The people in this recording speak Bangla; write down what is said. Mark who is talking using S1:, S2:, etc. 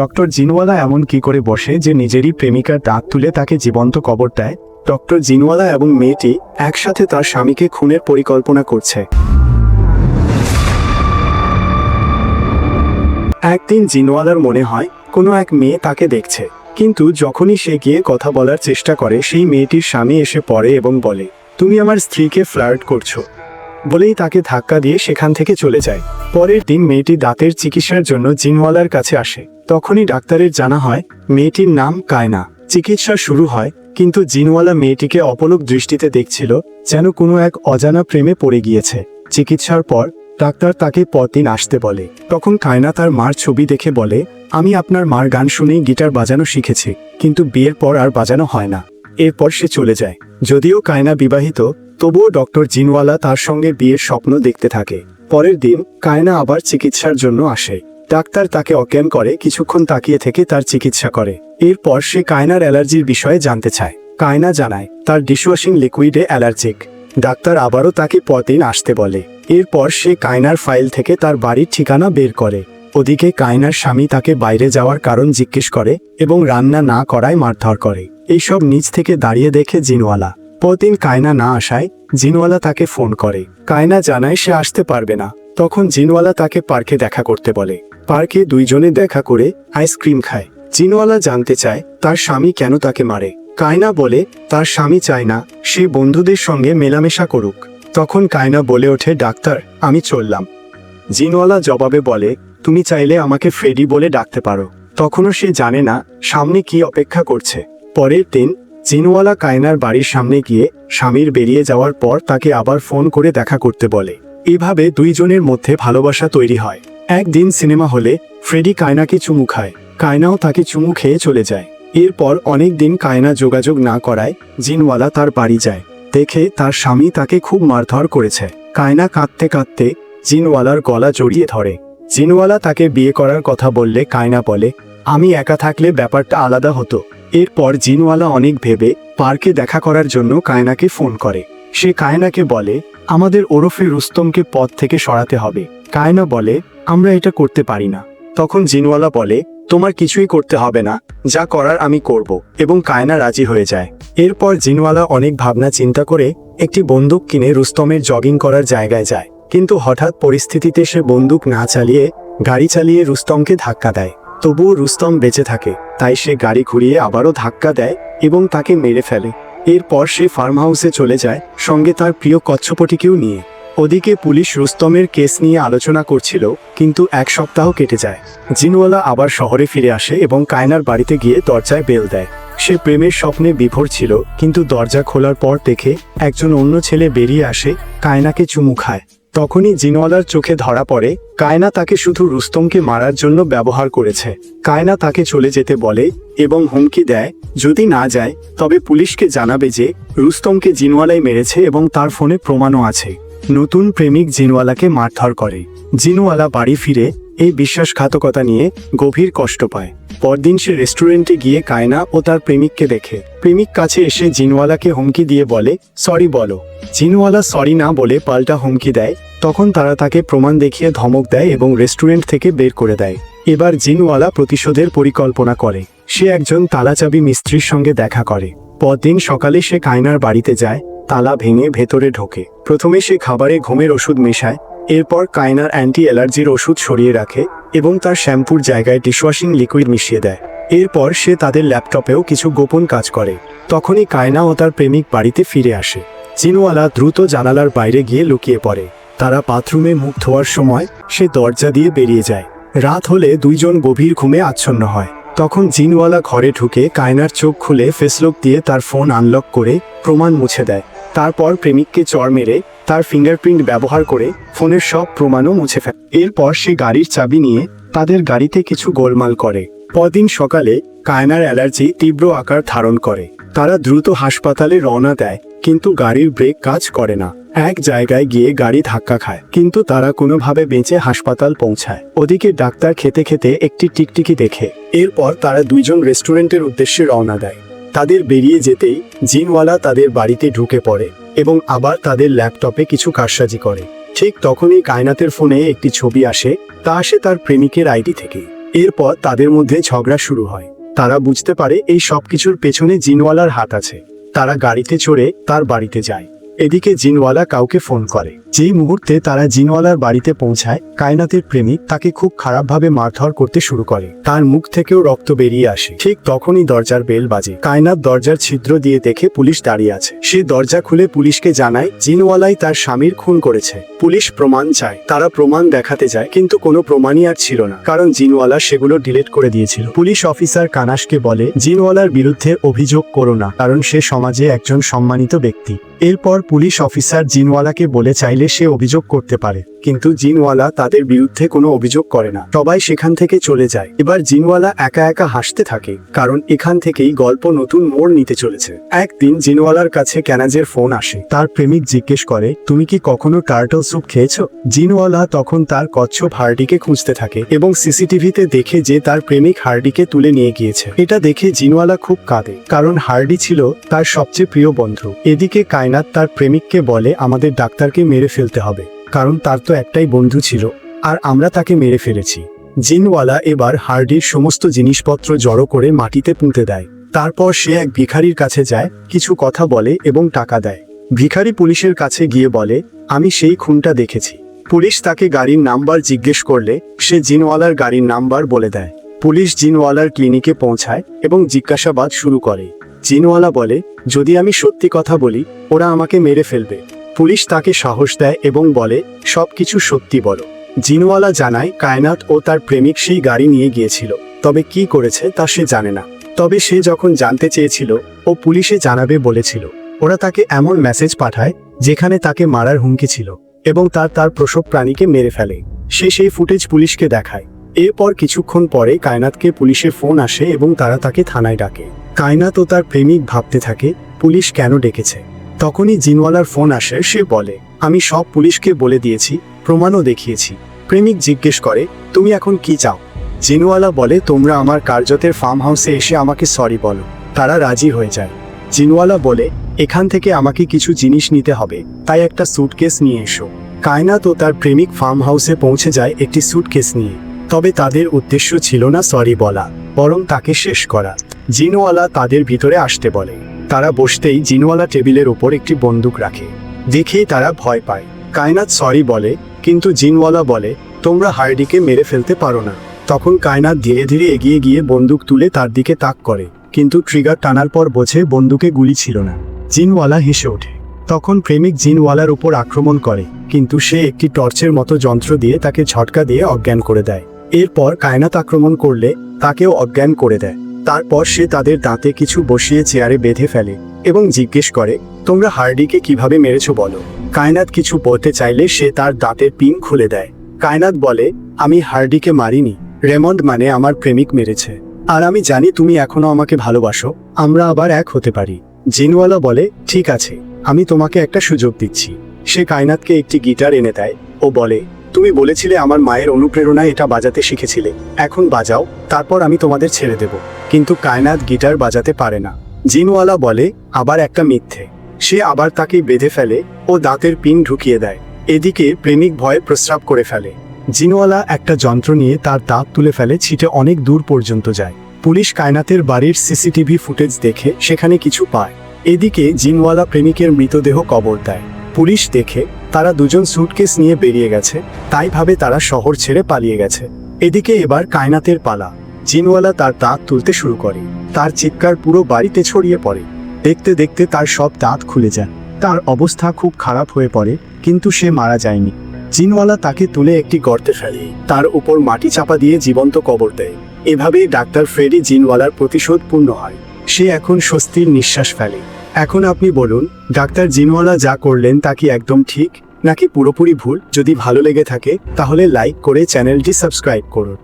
S1: ডক্টর জিনওয়ালা এমন কি করে বসে যে নিজেরই প্রেমিকার দাঁত তুলে তাকে জীবন্ত কবর দেয়। ডক্টর জিনওয়ালা এবং মেয়েটি একসাথে তার স্বামীকে খুনের পরিকল্পনা করছে। একদিন জিনওয়ালার মনে হয় কোনো এক মেয়ে তাকে দেখছে, কিন্তু যখনই সে গিয়ে কথা বলার চেষ্টা করে সেই মেয়েটির স্বামী এসে পড়ে এবং বলে, তুমি আমার স্ত্রীকে ফ্লার্ট করছো বলেই তাকে ধাক্কা দিয়ে সেখান থেকে চলে যায়। পরের দিন মেয়েটি দাঁতের চিকিৎসার জন্য জিনওয়ালার কাছে আসে। তখনই ডাক্তারের জানা হয় মেয়েটির নাম কায়না। চিকিৎসা শুরু হয়, কিন্তু জিনওয়ালা মেয়েটিকে অপলক দৃষ্টিতে দেখছিল, যেন কোনো এক অজানা প্রেমে পড়ে গিয়েছে। চিকিৎসার পর ডাক্তার তাকে পরদিন আসতে বলে। তখন কায়না তার মার ছবি দেখে বলে, আমি আপনার মার গান শুনেই গিটার বাজানো শিখেছি, কিন্তু বিয়ের পর আর বাজানো হয় না। এরপর সে চলে যায়। যদিও কায়না বিবাহিত, তবুও ডক্টর জিনওয়ালা তার সঙ্গে বিয়ের স্বপ্ন দেখতে থাকে। পরের দিন কায়না আবার চিকিৎসার জন্য আসে। ডাক্তার তাকে অজ্ঞান করে কিছুক্ষণ তাকিয়ে থেকে তার চিকিৎসা করে। এরপর সে কায়নার অ্যালার্জির বিষয়ে জানতে চায়। কায়না জানায় তার ডিশওয়াশিং লিকুইডে অ্যালার্জিক। ডাক্তার আবারও তাকে পরদিন আসতে বলে। এরপর সে কায়নার ফাইল থেকে তার বাড়ির ঠিকানা বের করে। ওদিকে কায়নার স্বামী তাকে বাইরে যাওয়ার কারণ জিজ্ঞেস করে এবং রান্না না করায় মারধর করে। এইসব নিচ থেকে দাঁড়িয়ে দেখে জিনওয়ালা। পরদিন কায়না না আসায় জিনওয়ালা তাকে ফোন করে। কায়না জানায় সে আসতে পারবে না। তখন জিনওয়ালা তাকে পার্কে দেখা করতে বলে। পার্কে দুইজনে দেখা করে আইসক্রিম খায়। জিনওয়ালা জানতে চায় তার স্বামী কেন তাকে মারে। কায়না বলে তার স্বামী চায় না সে বন্ধুদের সঙ্গে মেলামেশা করুক। তখন কায়না বলে ওঠে, ডাক্তার আমি চললাম। জিনওয়ালা জবাবে বলে, তুমি চাইলে আমাকে ফ্রেডি বলে ডাকতে পারো। তখনও সে জানে না সামনে কি অপেক্ষা করছে। পরের দিন জিনওয়ালা কায়নার বাড়ির সামনে গিয়ে স্বামীর বেরিয়ে যাওয়ার পর তাকে আবার ফোন করে দেখা করতে বলে। এভাবে দুইজনের মধ্যে ভালোবাসা তৈরি হয়। একদিন সিনেমা হলে ফ্রেডি কায়নাকে চুমু খায়। কায়নাও তাকে চুমু খেয়ে চলে যায়। এরপর অনেক দিন কায়না যোগাযোগ না করায় জিনওয়ালা তার বাড়ি যায়। দেখে তার স্বামী তাকে খুব মারধর করেছে। কায়না কাঁদতে কাঁদতে জিনওয়ালার গলা জড়িয়ে ধরে। জিনওয়ালা তাকে বিয়ে করার কথা বললে কায়না বলে, আমি একা থাকলে ব্যাপারটা আলাদা হতো। এরপর জিনওয়ালা অনেক ভেবে পার্কে দেখা করার জন্য কায়নাকে ফোন করে। সে কায়নাকে বলে, আমাদের ওরফে রুস্তমকে পথ থেকে সরাতে হবে। কায়না বলে, আমরা এটা করতে পারি না। তখন জিনওয়ালা বলে, তোমার কিছুই করতে হবে না, যা করার আমি করব, এবং কায়না রাজি হয়ে যায়। এরপর জিনওয়ালা অনেক ভাবনা চিন্তা করে একটি বন্দুক কিনে রুস্তমের জগিং করার জায়গায় যায়। কিন্তু হঠাৎ পরিস্থিতিতে সে বন্দুক না চালিয়ে গাড়ি চালিয়ে রুস্তমকে ধাক্কা দেয়। তবুও রুস্তম বেঁচে থাকে, তাই সে গাড়ি ঘুরিয়ে আবারও ধাক্কা দেয় এবং তাকে মেরে ফেলে। এরপর সে ফার্ম হাউসে চলে যায়, সঙ্গে তার প্রিয় কচ্ছপটিকেও নিয়ে। ওদিকে পুলিশ রুস্তমের কেস নিয়ে আলোচনা করছিল, কিন্তু এক সপ্তাহ কেটে যায়। জিনওয়ালা আবার শহরে ফিরে আসে এবং কায়নার বাড়িতে গিয়ে দরজায় বেল দেয়। সে প্রেমের স্বপ্নে বিভোর ছিল, কিন্তু দরজা খোলার পর দেখে একজন অন্য ছেলে বেরিয়ে আসে, কায়নাকে চুমু খায়। তখনই জিনওয়ালার চোখে ধরা পড়ে কায়না তাকে শুধু রুস্তমকে মারার জন্য ব্যবহার করেছে। কায়না তাকে চলে যেতে বলে এবং হুমকি দেয়, যদি না যায় তবে পুলিশকে জানাবে যে রুস্তমকে জিনওয়ালাই মেরেছে এবং তার ফোনে প্রমাণও আছে। নতুন প্রেমিক জিনওয়ালাকে মারধর করে। জিনওয়ালা বাড়ি ফিরে এই বিশ্বাসঘাতকতা নিয়ে গভীর কষ্ট পায়। পরদিন সে রেস্টুরেন্টে গিয়ে কায়না ও তার প্রেমিককে দেখে। প্রেমিক কাছে এসে জিনওয়ালাকে হুমকি দিয়ে বলে, সরি বলো। জিনওয়ালা সরি না বলে পাল্টা হুমকি দেয়। তখন তারা তাকে প্রমাণ দেখিয়ে ধমক দেয় এবং রেস্টুরেন্ট থেকে বের করে দেয়। এবার জিনওয়ালা প্রতিশোধের পরিকল্পনা করে। সে একজন তালাচাবি মিস্ত্রির সঙ্গে দেখা করে। পরদিন সকালে সে কায়নার বাড়িতে যায়, তালা ভেঙে ভেতরে ঢোকে। প্রথমে সে খাবারে ঘুমের ওষুধ মেশায়, এরপর কায়নার অ্যান্টি অ্যালার্জির ওষুধ সরিয়ে রাখে এবং তার শ্যাম্পুর জায়গায় ডিশওয়াশিং লিকুইড মিশিয়ে দেয়। এরপর সে তাদের ল্যাপটপেও কিছু গোপন কাজ করে। তখনই কায়না ও তার প্রেমিক বাড়িতে ফিরে আসে। জিনওয়ালা দ্রুত জানালার বাইরে গিয়ে লুকিয়ে পড়ে। তারা বাথরুমে মুখ ধোয়ার সময় সে দরজা দিয়ে বেরিয়ে যায়। রাত হলে দুইজন গভীর ঘুমে আচ্ছন্ন হয়। তখন জিনওয়ালা ঘরে ঢুকে কায়নার চোখ খুলে ফেসলক দিয়ে তার ফোন আনলক করে প্রমাণ মুছে দেয়। তারপর প্রেমিককে চড় মেরে তার ফিঙ্গারপ্রিন্ট ব্যবহার করে ফোনের সব প্রমাণও মুছে ফেলে। এরপর সে গাড়ির চাবি নিয়ে তাদের গাড়িতে কিছু গোলমাল করে। পরদিন সকালে কায়নার অ্যালার্জি তীব্র আকার ধারণ করে। তারা দ্রুত হাসপাতালে রওনা দেয়, কিন্তু গাড়ির ব্রেক কাজ করে না। এক জায়গায় গিয়ে গাড়ি ধাক্কা খায়, কিন্তু তারা কোনোভাবে বেঁচে হাসপাতাল পৌঁছায়। ওদিকে ডাক্তার খেতে খেতে একটি টিকটিকি দেখে। এরপর তারা দুইজন রেস্টুরেন্টের উদ্দেশ্যে রওনা দেয়। তাদের বেরিয়ে যেতেই জিনওয়ালা তাদের বাড়িতে ঢুকে পড়ে এবং আবার তাদের ল্যাপটপে কিছু কারসাজি করে। ঠিক তখনই কায়নাতের ফোনে একটি ছবি আসে। তা আসে তার প্রেমিকের আইডি থেকে। এরপর তাদের মধ্যে ঝগড়া শুরু হয়। তারা বুঝতে পারে এই সব কিছুর পেছনে জিনওয়ালার হাত আছে। তারা গাড়িতে চড়ে তার বাড়িতে যায়। এদিকে জিনওয়ালা কাউকে ফোন করে। যেই মুহূর্তে তারা জিনওয়ালার বাড়িতে পৌঁছায়, কায়নাতের প্রেমিক তাকে খুব খারাপভাবে মারধর করতে শুরু করে। তার মুখ থেকেও রক্ত বেরিয়ে আসে। ঠিক তখনই দরজার বেল বাজে। কায়নাত দরজার ছিদ্র দিয়ে দেখে পুলিশ দাঁড়িয়ে আছে। সে দরজা খুলে পুলিশকে জানায় জিনওয়ালাই তার স্বামীর খুন করেছে। পুলিশ প্রমাণ চায়। তারা প্রমাণ দেখাতে যায়, কিন্তু কোনো প্রমাণই আর ছিল না, কারণ জিনওয়ালা সেগুলো ডিলিট করে দিয়েছিল। পুলিশ অফিসার কানাসকে বলে জিনওয়ালার বিরুদ্ধে অভিযোগ করো না, কারণ সে সমাজে একজন সম্মানিত ব্যক্তি। এরপর পুলিশ অফিসার জিনওয়ালাকে বলে চাইলে সে অভিযোগ করতে পারে, কিন্তু জিনওয়ালা তাদের বিরুদ্ধে কোনো অভিযোগ করে না। সবাই সেখান থেকে চলে যায়। এবার জিনওয়ালা একা একা হাসতে থাকে, কারণ এখান থেকেই গল্প নতুন মোড় নিতে চলেছে। একদিন জিনওয়ালার কাছে ক্যানাজের ফোন আসে। তার প্রেমিক জিজ্ঞেস করে, তুমি কি কখনো টার্টল স্যুপ খেয়েছো? জিনওয়ালা তখন তার কচ্ছপ হার্ডিকে খুঁজতে থাকে এবং সিসিটিভিতে দেখে যে তার প্রেমিক হার্ডিকে তুলে নিয়ে গিয়েছে। এটা দেখে জিনওয়ালা খুব কাঁদে, কারণ হার্ডি ছিল তার সবচেয়ে প্রিয় বন্ধু। এদিকে কায়নাত তার প্রেমিককে বলে, আমাদের ডাক্তারকে মেরে ফেলতে হবে, কারণ তার তো একটাই বন্ধু ছিল আর আমরা তাকে মেরে ফেলেছি। জিনওয়ালা এবার হার্ডির সমস্ত জিনিসপত্র জড়ো করে মাটিতে পুঁতে দেয়। তারপর সে এক ভিখারির কাছে যায়, কিছু কথা বলে এবং টাকা দেয়। ভিখারি পুলিশের কাছে গিয়ে বলে, আমি সেই খুনটা দেখেছি। পুলিশ তাকে গাড়ির নাম্বার জিজ্ঞেস করলে সে জিনওয়ালার গাড়ির নাম্বার বলে দেয়। পুলিশ জিনওয়ালার ক্লিনিকে পৌঁছায় এবং জিজ্ঞাসাবাদ শুরু করে। জিনওয়ালা বলে, যদি আমি সত্যি কথা বলি ওরা আমাকে মেরে ফেলবে। পুলিশ তাকে সাহস দেয় এবং বলে, সবকিছু সত্যি বলো। জিনওয়ালা জানায় কায়নাত ও তার প্রেমিক সেই গাড়ি নিয়ে গিয়েছিল, তবে কি করেছে তা সে জানে না। তবে সে যখন জানতে চেয়েছিল ও পুলিশে জানাবে বলেছিল। ওরা তাকে এমন মেসেজ পাঠায় যেখানে তাকে মারার হুমকি ছিল এবং তার প্রসব প্রাণীকে মেরে ফেলে। সে সেই ফুটেজ পুলিশকে দেখায়। এরপর কিছুক্ষণ পরে কায়নাতকে পুলিশের ফোন আসে এবং তারা তাকে থানায় ডাকে। কায়নাত ও তার প্রেমিক ভাবতে থাকে পুলিশ কেন ডেকেছে। তখনই জিনওয়ালার ফোন আসে। সে বলে, আমি সব পুলিশকে বলে দিয়েছি, প্রমাণও দেখিয়েছি। প্রেমিক জিজ্ঞেস করে, তুমি এখন কি চাও? জিনওয়ালা বলে, তোমরা আমার কার্যতের ফার্ম হাউসে এসে আমাকে সরি বলো। তারা রাজি হয়ে যায়। জিনওয়ালা বলে, এখান থেকে আমাকে কিছু জিনিস নিতে হবে, তাই একটা স্যুটকেস নিয়ে এসো। কায়নাত ও তার প্রেমিক ফার্ম হাউসে পৌঁছে যায় একটি স্যুটকেস নিয়ে। তবে তাদের উদ্দেশ্য ছিল না সরি বলা, বরং তাকে শেষ করা। জিনওয়ালা তাদের ভিতরে আসতে বলে। তারা বসতেই জিনওয়ালা টেবিলের ওপর একটি বন্দুক রাখে। দেখেই তারা ভয় পায়। কায়নাত সরি বলে, কিন্তু জিনওয়ালা বলে, তোমরা হার্ডিকে মেরে ফেলতে পারো না। তখন কায়নাত ধীরে ধীরে এগিয়ে গিয়ে বন্দুক তুলে তার দিকে তাক করে, কিন্তু ট্রিগার টানার পর বোঝে বন্দুকে গুলি ছিল না। জিনওয়ালা হেসে ওঠে। তখন প্রেমিক জিনওয়ালার উপর আক্রমণ করে, কিন্তু সে একটি টর্চের মতো যন্ত্র দিয়ে তাকে ঝটকা দিয়ে অজ্ঞান করে দেয়। এরপর কায়নাত আক্রমণ করলে তাকেও অজ্ঞান করে দেয়। তারপর সে তাদের দাঁতে কিছু বসিয়ে চেয়ারে বেঁধে ফেলে এবং জিজ্ঞেস করে, তোমরা হার্ডিকে কিভাবে মেরেছো বলো। কায়নাত কিছু বলতে চাইলে সে তার দাঁতের পিন খুলে দেয়। কায়নাত বলে, আমি হার্ডিকে মারিনি, রেমন্ড মানে আমার প্রেমিক মেরেছে। আর আমি জানি তুমি এখনো আমাকে ভালোবাসো, আমরা আবার এক হতে পারি। জিনওয়ালা বলে, ঠিক আছে, আমি তোমাকে একটা সুযোগ দিচ্ছি। সে কায়নাতকে একটি গিটার এনে দেয় ও বলে, তুমি বলেছিলে আমার মায়ের অনুপ্রেরণায় এটা বাজাতে শিখেছিলে, এখন বাজাও, তারপর আমি তোমাদের ছেড়ে দেব। কিন্তু কায়নাত গিটার বাজাতে পারে না। জিনওয়ালা বলে, আবার একটা মিথ্যে। সে আবার তাকে বেঁধে ফেলে ও দাঁতের পিন ঢুকিয়ে দেয়। এদিকে প্রেমিক ভয়ে প্রস্রাব করে ফেলে। জিনওয়ালা একটা যন্ত্র নিয়ে তার দাঁত তুলে ফেলে, ছিটে অনেক দূর পর্যন্ত যায়। পুলিশ কায়নাতের বাড়ির সিসিটিভি ফুটেজ দেখে সেখানে কিছু পায়। এদিকে জিনওয়ালা প্রেমিকের মৃতদেহ কবর দেয়। পুলিশ দেখে তারা দুজন স্যুটকেস নিয়ে বেরিয়ে গেছে, তাই ভাবে তারা শহর ছেড়ে পালিয়ে গেছে। এদিকে এবার কায়নাতের পালা। জিনওয়ালা তার দাঁত তুলতে শুরু করে। তার চিৎকার পুরো বাড়িতে ছড়িয়ে পড়ে। দেখতে দেখতে তার সব দাঁত খুলে যায়। তার অবস্থা খুব খারাপ হয়ে পড়ে, কিন্তু সে মারা যায়নি। জিনওয়ালা তাকে তুলে একটি গর্তে ফেলে, তার উপর মাটি চাপা দিয়ে জীবন্ত কবর দেয়। এভাবেই ডাক্তার ফ্রেডি জিনওয়ালার প্রতিশোধ পূর্ণ হয়। সে এখন স্বস্তির নিঃশ্বাস ফেলে। এখন আপনি বলুন, ডাক্তার জিনওয়ালা যা করলেন তা কি একদম ঠিক নাকি পুরোপুরি ভুল? যদি ভালো লেগে থাকে তাহলে লাইক করে চ্যানেলটি সাবস্ক্রাইব করুন।